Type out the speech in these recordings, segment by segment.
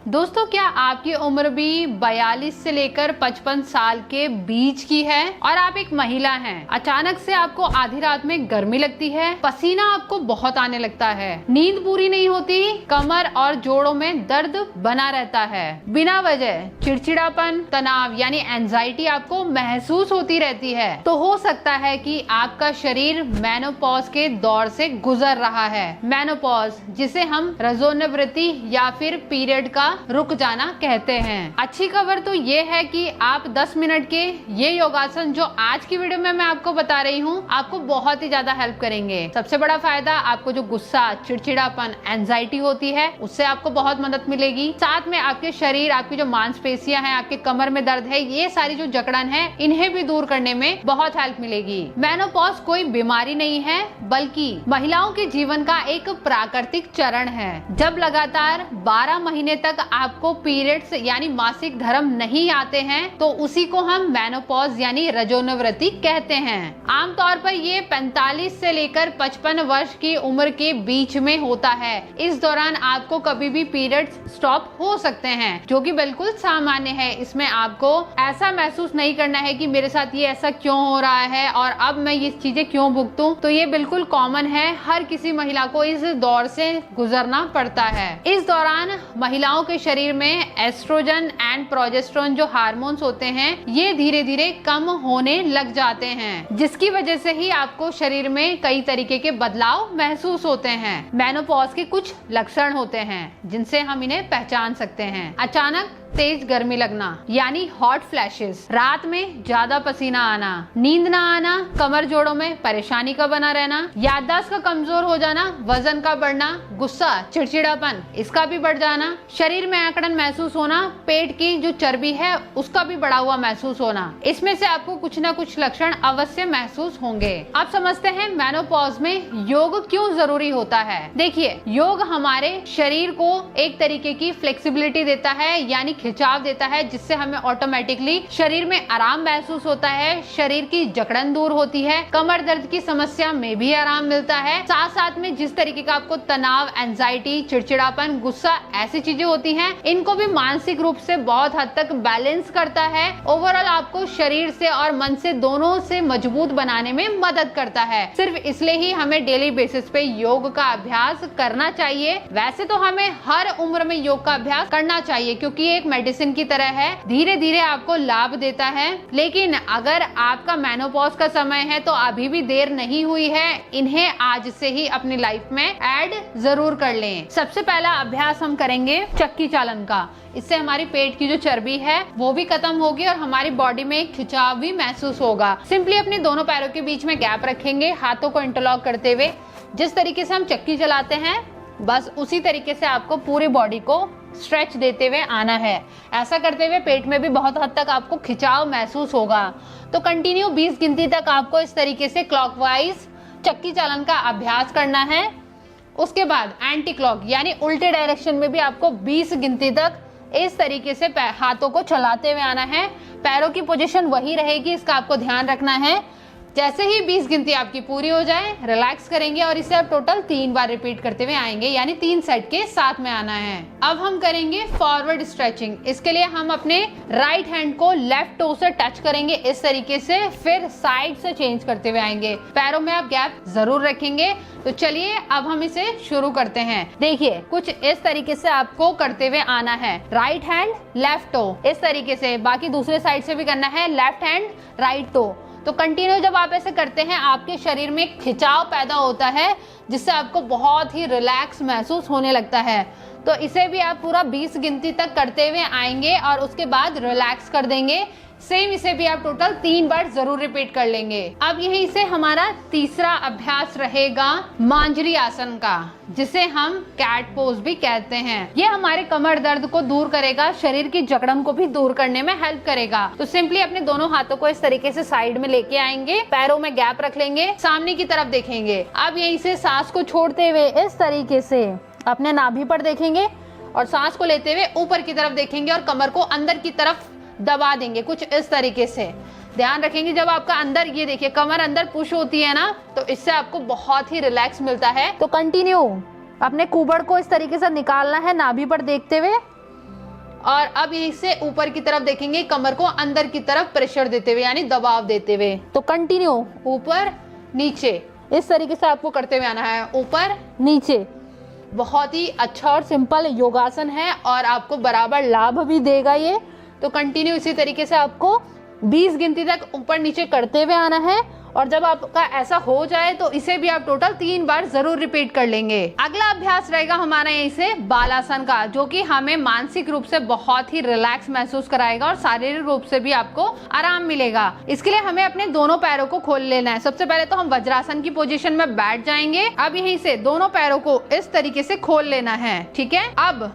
दोस्तों, क्या आपकी उम्र भी 42 से लेकर 55 साल के बीच की है और आप एक महिला हैं? अचानक से आपको आधी रात में गर्मी लगती है, पसीना आपको बहुत आने लगता है, नींद पूरी नहीं होती, कमर और जोड़ों में दर्द बना रहता है, बिना वजह चिड़चिड़ापन, तनाव यानी एंजाइटी आपको महसूस होती रहती है, तो हो सकता है कि आपका शरीर मेनोपॉज के दौर से गुजर रहा है। मेनोपॉज, जिसे हम रजोनिवृत्ति या फिर पीरियड का रुक जाना कहते हैं। अच्छी खबर तो ये है कि आप 10 मिनट के ये योगासन जो आज की वीडियो में मैं आपको बता रही हूँ, आपको बहुत ही ज्यादा हेल्प करेंगे। सबसे बड़ा फायदा, आपको जो गुस्सा, चिड़चिड़ापन, एंजाइटी होती है उससे आपको बहुत मदद मिलेगी। साथ में आपके शरीर, आपकी जो मांसपेशियां हैं, आपके कमर में दर्द है, ये सारी जो जकड़न है, इन्हें भी दूर करने में बहुत हेल्प मिलेगी। मेनोपॉज कोई बीमारी नहीं है, बल्कि महिलाओं के जीवन का एक प्राकृतिक चरण है। जब लगातार 12 महीने तक आपको पीरियड्स यानी मासिक धर्म नहीं आते हैं, तो उसी को हम मेनोपॉज यानी रजोनिवृत्ति कहते हैं। आमतौर पर ये 45 से लेकर 55 वर्ष की उम्र के बीच में होता है। इस दौरान आपको कभी भी पीरियड्स स्टॉप हो सकते हैं, जो कि बिल्कुल सामान्य है। इसमें आपको ऐसा महसूस नहीं करना है कि मेरे साथ ये ऐसा क्यों हो रहा है और अब मैं ये चीजें क्यों भुगतूं। तो ये बिल्कुल कॉमन है, हर किसी महिला को इस दौर से गुजरना पड़ता है। इस दौरान महिलाओं के शरीर में एस्ट्रोजन एंड प्रोजेस्टेरोन जो हार्मोन्स होते हैं, ये धीरे धीरे कम होने लग जाते हैं, जिसकी वजह से ही आपको शरीर में कई तरीके के बदलाव महसूस होते हैं। मेनोपॉज के कुछ लक्षण होते हैं जिनसे हम इन्हें पहचान सकते हैं। अचानक तेज गर्मी लगना यानी हॉट फ्लैशेस, रात में ज्यादा पसीना आना, नींद ना आना, कमर जोड़ों में परेशानी का बना रहना, याददाश्त का कमजोर हो जाना, वजन का बढ़ना, गुस्सा, चिड़चिड़ापन इसका भी बढ़ जाना, शरीर में अकड़न महसूस होना, पेट की जो चर्बी है उसका भी बढ़ा हुआ महसूस होना। इसमें से आपको कुछ ना कुछ लक्षण अवश्य महसूस होंगे। आप समझते हैं मेनोपॉज में योग क्यों जरूरी होता है। देखिए, योग हमारे शरीर को एक तरीके की फ्लेक्सिबिलिटी देता है यानी खिंचाव देता है, जिससे हमें ऑटोमेटिकली शरीर में आराम महसूस होता है, शरीर की जकड़न दूर होती है, कमर दर्द की समस्या में भी आराम मिलता है। साथ साथ में जिस तरीके का आपको तनाव, एंजाइटी, चिड़चिड़ापन, गुस्सा ऐसी चीजें होती हैं, इनको भी मानसिक रूप से बहुत हद तक बैलेंस करता है। ओवरऑल आपको शरीर से और मन से दोनों से मजबूत बनाने में मदद करता है। सिर्फ इसलिए ही हमें डेली बेसिस पे योग का अभ्यास करना चाहिए। वैसे तो हमें हर उम्र में योग का अभ्यास करना चाहिए, क्योंकि एक मेडिसिन की तरह है, धीरे धीरे आपको लाभ देता है। लेकिन अगर आपका मेनोपॉज का समय है तो अभी भी देर नहीं हुई है, इन्हें आज से ही अपनी लाइफ में ऐड जरूर कर लें। सबसे पहला अभ्यास हम करेंगे चक्की चालन का। इससे हमारी पेट की जो चर्बी है वो भी खत्म होगी और हमारी बॉडी में एक खिंचाव भी महसूस होगा। सिंपली अपने दोनों पैरों के बीच में गैप रखेंगे, हाथों को इंटरलॉक करते हुए। जिस तरीके से हम चक्की चलाते हैं, बस उसी तरीके से आपको पूरी बॉडी को स्ट्रेच देते हुए आना है। ऐसा करते हुए पेट में भी बहुत हद तक आपको खिंचाव महसूस होगा। तो कंटिन्यू 20 गिनती तक आपको इस तरीके से क्लॉकवाइज चक्की चालन का अभ्यास करना है। उसके बाद एंटी क्लॉक यानी उल्टे डायरेक्शन में भी आपको 20 गिनती तक इस तरीके से हाथों को चलाते हुए आना है। पैरों की पोजीशन वही रहेगी, इसका आपको ध्यान रखना है। जैसे ही 20 गिनती आपकी पूरी हो जाए, रिलैक्स करेंगे और इसे आप टोटल 3 बार रिपीट करते हुए आएंगे, यानी 3 सेट के साथ में आना है। अब हम करेंगे फॉरवर्ड स्ट्रेचिंग। इसके लिए हम अपने राइट हैंड को लेफ्ट टो से टच करेंगे इस तरीके से, फिर साइड से चेंज करते हुए आएंगे। पैरों में आप गैप जरूर रखेंगे। तो चलिए अब हम इसे शुरू करते हैं। देखिए, कुछ इस तरीके से आपको करते हुए आना है। राइट हैंड लेफ्ट टो इस तरीके से, बाकी दूसरे साइड से भी करना है, लेफ्ट हैंड राइट टो। तो कंटिन्यू जब आप ऐसे करते हैं, आपके शरीर में खिंचाव पैदा होता है, जिससे आपको बहुत ही रिलैक्स महसूस होने लगता है। तो इसे भी आप पूरा 20 गिनती तक करते हुए आएंगे और उसके बाद रिलैक्स कर देंगे। सेम इसे भी आप टोटल 3 बार जरूर रिपीट कर लेंगे। अब यहीं से हमारा तीसरा अभ्यास रहेगा मांजरी आसन का, जिसे हम कैट पोज भी कहते हैं। ये हमारे कमर दर्द को दूर करेगा, शरीर की जकड़न को भी दूर करने में हेल्प करेगा। तो सिंपली अपने दोनों हाथों को इस तरीके से साइड में लेके आएंगे, पैरों में गैप रख लेंगे, सामने की तरफ देखेंगे। अब यहीं से सांस को छोड़ते हुए इस तरीके से अपने नाभि पर देखेंगे और सांस को लेते हुए ऊपर की तरफ देखेंगे और कमर को अंदर की तरफ दबा देंगे, कुछ इस तरीके से। ध्यान रखेंगे, जब आपका अंदर, ये देखिए कमर अंदर पुश होती है ना, तो इससे आपको बहुत ही रिलैक्स मिलता है। तो कंटिन्यू अपने कुबड़ को इस तरीके से निकालना है, नाभि पर देखते हुए और अब यहीं से ऊपर की तरफ देखेंगे, कमर को अंदर की तरफ प्रेशर देते हुए यानी दबाव देते हुए। तो कंटिन्यू ऊपर नीचे इस तरीके से आपको करते हुए आना है, ऊपर नीचे। बहुत ही अच्छा और सिंपल योगासन है और आपको बराबर लाभ भी देगा ये। तो कंटिन्यू इसी तरीके से आपको 20 गिनती तक ऊपर नीचे करते हुए आना है। और जब आपका ऐसा हो जाए तो इसे भी आप टोटल 3 बार जरूर रिपीट कर लेंगे। अगला अभ्यास रहेगा हमारा यहीं से बालासन का, जो कि हमें मानसिक रूप से बहुत ही रिलैक्स महसूस कराएगा और शारीरिक रूप से भी आपको आराम मिलेगा। इसके लिए हमें अपने दोनों पैरों को खोल लेना है। सबसे पहले तो हम वज्रासन की पोजीशन में बैठ जाएंगे। अब यहीं से दोनों पैरों को इस तरीके से खोल लेना है, ठीक है। अब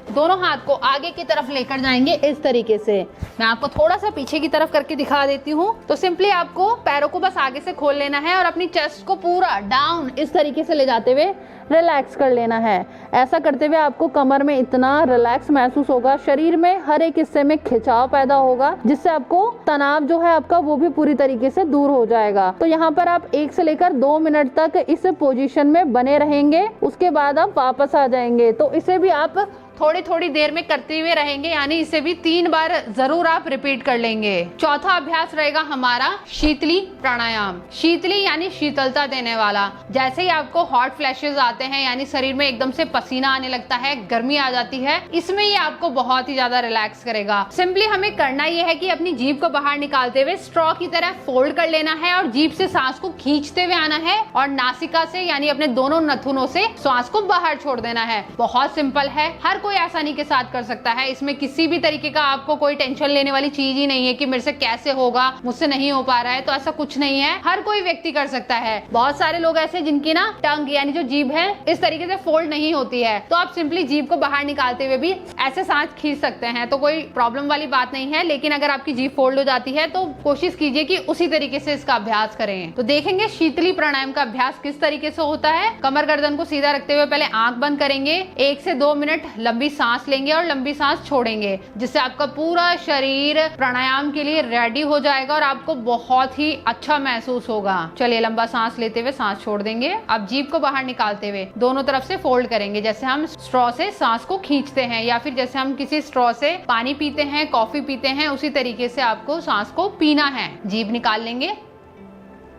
दोनों हाथ को आगे की तरफ लेकर जाएंगे इस तरीके से। मैं आपको थोड़ा सा पीछे की तरफ करके दिखा देती हूँ। तो सिंपली आपको पैरों को बस आगे से खोल लेना है और अपनी चेस्ट को पूरा डाउन इस तरीके से ले जाते हुए रिलैक्स कर लेना है। ऐसा करते हुए आपको कमर में इतना रिलैक्स महसूस होगा, शरीर में हर एक हिस्से में खिंचाव पैदा होगा, जिससे आपको तनाव जो है आपका वो भी पूरी तरीके से दूर हो जाएगा। तो यहाँ पर आप 1 से लेकर 2 मिनट तक इस पोजीशन में बने रहेंगे। उसके बाद आप वापस आ जाएंगे। तो इसे भी आप थोड़ी थोड़ी देर में करते हुए रहेंगे, यानी इसे भी 3 बार जरूर आप रिपीट कर लेंगे। चौथा अभ्यास रहेगा हमारा शीतली प्राणायाम। शीतली यानी शीतलता देने वाला। जैसे ही आपको हॉट फ्लैशेस आते हैं यानी शरीर में एकदम से पसीना आने लगता है, गर्मी आ जाती है, इसमें ये आपको बहुत ही ज्यादा रिलैक्स करेगा। सिंपली हमें करना ये है कि अपनी जीभ को बाहर निकालते हुए स्ट्रॉ की तरह फोल्ड कर लेना है और जीभ से सांस को खींचते हुए आना है और नासिका से यानी अपने दोनों नथुनों से सांस को बाहर छोड़ देना है। बहुत सिंपल है, हर कोई आसानी के साथ कर सकता है। इसमें किसी भी तरीके का आपको कोई टेंशन लेने वाली चीज ही नहीं है कि मेरे से कैसे होगा, मुझसे नहीं हो पा रहा है। तो ऐसा कुछ नहीं है, हर कोई व्यक्ति कर सकता है। बहुत सारे लोग ऐसे जिनकी ना टंग यानी जो जीभ है इस तरीके से फोल्ड नहीं होती है, तो आप सिंपली जीभ को बाहर निकालते हुए भी ऐसे सांस खींच सकते हैं। तो कोई प्रॉब्लम वाली बात नहीं है। लेकिन अगर आपकी जीभ फोल्ड हो जाती है तो कोशिश कीजिए कि उसी तरीके से इसका अभ्यास करें। तो देखेंगे शीतली प्राणायाम का अभ्यास किस तरीके से होता है। कमर गर्दन को सीधा रखते हुए पहले आंख बंद करेंगे, 1 से 2 मिनट लंबी सांस लेंगे और लंबी सांस छोड़ेंगे, जिससे आपका पूरा शरीर प्राणायाम के लिए रेडी हो जाएगा और आपको बहुत ही अच्छा महसूस होगा। चलिए लंबा सांस लेते हुए सांस छोड़ देंगे। अब जीभ को बाहर निकालते हुए दोनों तरफ से फोल्ड करेंगे, जैसे हम स्ट्रॉ से सांस को खींचते हैं या फिर जैसे हम किसी स्ट्रॉ से पानी पीते हैं, कॉफी पीते हैं, उसी तरीके से आपको सांस को पीना है। जीभ निकाल लेंगे,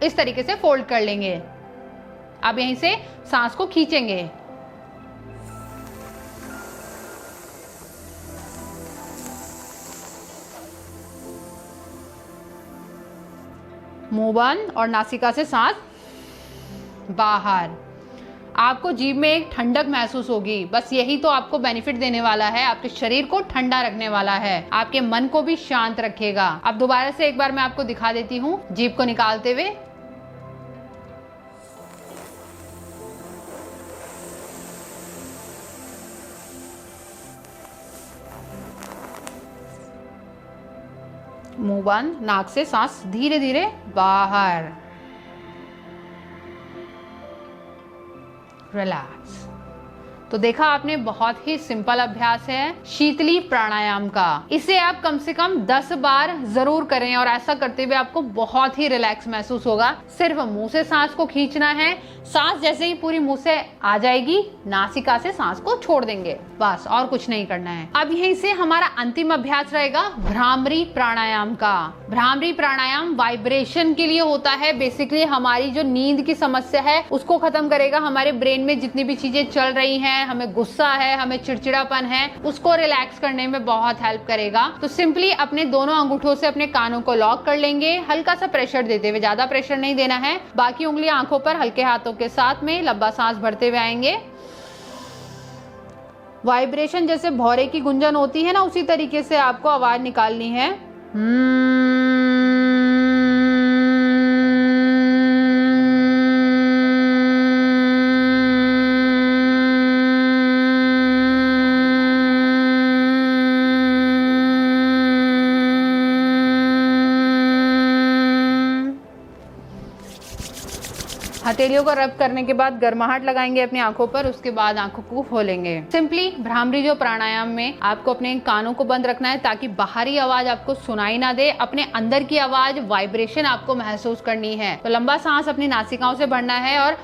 इस तरीके से फोल्ड कर लेंगे। अब यहीं से सांस को खींचेंगे। मुंह बंद और नासिका से सांस बाहर। आपको जीभ में एक ठंडक महसूस होगी। बस यही तो आपको बेनिफिट देने वाला है, आपके शरीर को ठंडा रखने वाला है, आपके मन को भी शांत रखेगा। अब दोबारा से एक बार मैं आपको दिखा देती हूँ। जीभ को निकालते हुए मुंह बंद, नाक से सांस धीरे धीरे बाहर। रिलैक्स। तो देखा आपने, बहुत ही सिंपल अभ्यास है शीतली प्राणायाम का। इसे आप कम से कम 10 बार जरूर करें और ऐसा करते हुए आपको बहुत ही रिलैक्स महसूस होगा। सिर्फ मुंह से सांस को खींचना है, सांस जैसे ही पूरी मुंह से आ जाएगी नासिका से सांस को छोड़ देंगे, बस और कुछ नहीं करना है। अब यहीं से हमारा अंतिम अभ्यास रहेगा भ्रामरी प्राणायाम का। भ्रामरी प्राणायाम वाइब्रेशन के लिए होता है। बेसिकली हमारी जो नींद की समस्या है उसको खत्म करेगा। हमारे ब्रेन में जितनी भी चीजें चल रही हैं, हमें गुस्सा है, हमें चिड़चिड़ापन है, उसको रिलैक्स करने में बहुत हेल्प करेगा। तो सिंपली अपने दोनों अंगूठों से अपने कानों को लॉक कर लेंगे, हल्का सा प्रेशर देते हुए, ज्यादा प्रेशर नहीं देना है। बाकी उंगलियां आंखों पर, हल्के हाथों के साथ में लंबा सांस भरते हुए आएंगे। वाइब्रेशन जैसे भौरे की गुंजन होती है ना, उसी तरीके से आपको आवाज निकालनी है। हथेलियों को रब करने के बाद गर्माहट लगाएंगे अपनी आंखों पर, उसके बाद आंखों को खोलेंगे। सिंपली भ्रामरी जो प्राणायाम में आपको अपने कानों को बंद रखना है ताकि बाहरी आवाज आपको सुनाई ना दे, अपने अंदर की आवाज वाइब्रेशन आपको महसूस करनी है। तो लंबा सांस अपनी नासिकाओं से भरना है और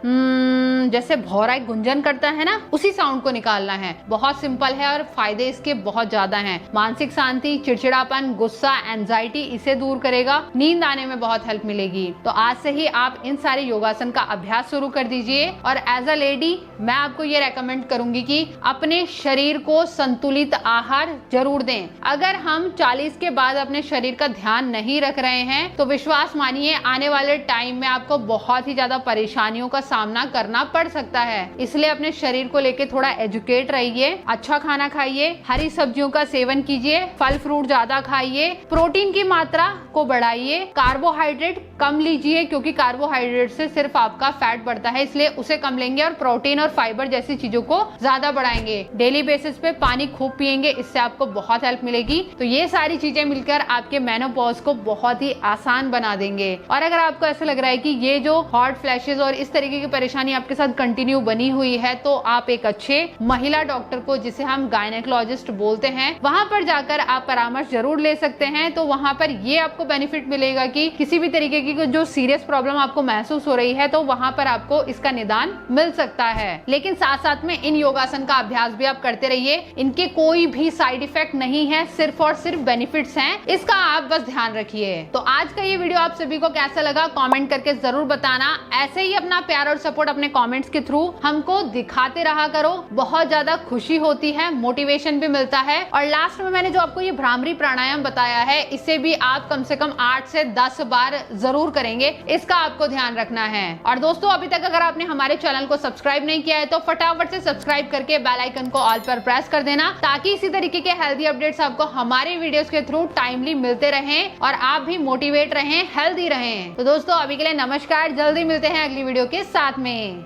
जैसे भौरा एक गुंजन करता है ना, उसी साउंड को निकालना है। बहुत सिंपल है और फायदे इसके बहुत ज्यादा हैं। मानसिक शांति, चिड़चिड़ापन, गुस्सा, एंजाइटी इसे दूर करेगा। नींद आने में बहुत हेल्प मिलेगी। तो आज से ही आप इन सारे योगासन का अभ्यास शुरू कर दीजिए। और एज अ लेडी मैं आपको ये रेकमेंड करूंगी कि अपने शरीर को संतुलित आहार जरूर दें। अगर हम 40 के बाद अपने शरीर का ध्यान नहीं रख रहे हैं तो विश्वास मानिए आने वाले टाइम में आपको बहुत ही ज्यादा परेशानियों का सामना करना पड़ सकता है। इसलिए अपने शरीर को लेके थोड़ा एजुकेट रहिए, अच्छा खाना खाइए, हरी सब्जियों का सेवन कीजिए, फल फ्रूट ज्यादा खाइए, प्रोटीन की मात्रा को बढ़ाइए, कार्बोहाइड्रेट कम लीजिए क्योंकि कार्बोहाइड्रेट से सिर्फ आपका फैट बढ़ता है, इसलिए उसे कम लेंगे और प्रोटीन और फाइबर जैसी चीजों को ज्यादा बढ़ाएंगे। डेली बेसिस पे पानी खूब पिएंगे, इससे आपको बहुत हेल्प मिलेगी। तो ये सारी चीजें मिलकर आपके मेनोपॉज को बहुत ही आसान बना देंगे। और अगर आपको ऐसा लग रहा है कि ये जो हॉट फ्लैशेस और इस तरीके की परेशानी आपके साथ कंटिन्यू बनी हुई है तो आप एक अच्छे महिला डॉक्टर को, जिसे हम गायनेकोलॉजिस्ट बोलते हैं, वहां पर जाकर आप परामर्श जरूर ले सकते हैं। तो वहां पर ये आपको बेनिफिट मिलेगा कि किसी भी तरीके की जो सीरियस प्रॉब्लम आपको महसूस हो रही है तो वहां पर आपको इसका निदान मिल सकता है। लेकिन साथ साथ में इन योगासन का अभ्यास भी आप करते रहिए। इनके कोई भी साइड इफेक्ट नहीं है, सिर्फ और सिर्फ बेनिफिट्स हैं, इसका आप बस ध्यान रखिए। तो आज का ये वीडियो आप सभी को कैसा लगा कमेंट करके जरूर बताना। ऐसे ही अपना प्यार और सपोर्ट अपने कमेंट्स के थ्रू हमको दिखाते रहा करो, बहुत ज्यादा खुशी होती है, मोटिवेशन भी मिलता है। और लास्ट में मैंने जो आपको ये भ्रामरी प्राणायाम बताया है, इसे भी आप कम से कम 8 से 10 बार जरूर करेंगे, इसका आपको ध्यान रखना है। और दोस्तों अभी तक अगर आपने हमारे चैनल को सब्सक्राइब नहीं किया है तो फटाफट से सब्सक्राइब करके बेल आइकन को ऑल पर प्रेस कर देना ताकि इसी तरीके के हेल्दी अपडेट्स आपको हमारे वीडियोस के थ्रू टाइमली मिलते रहें और आप भी मोटिवेट रहें, हेल्दी रहें। तो दोस्तों अभी के लिए नमस्कार, जल्दी मिलते हैं अगली वीडियो के साथ में।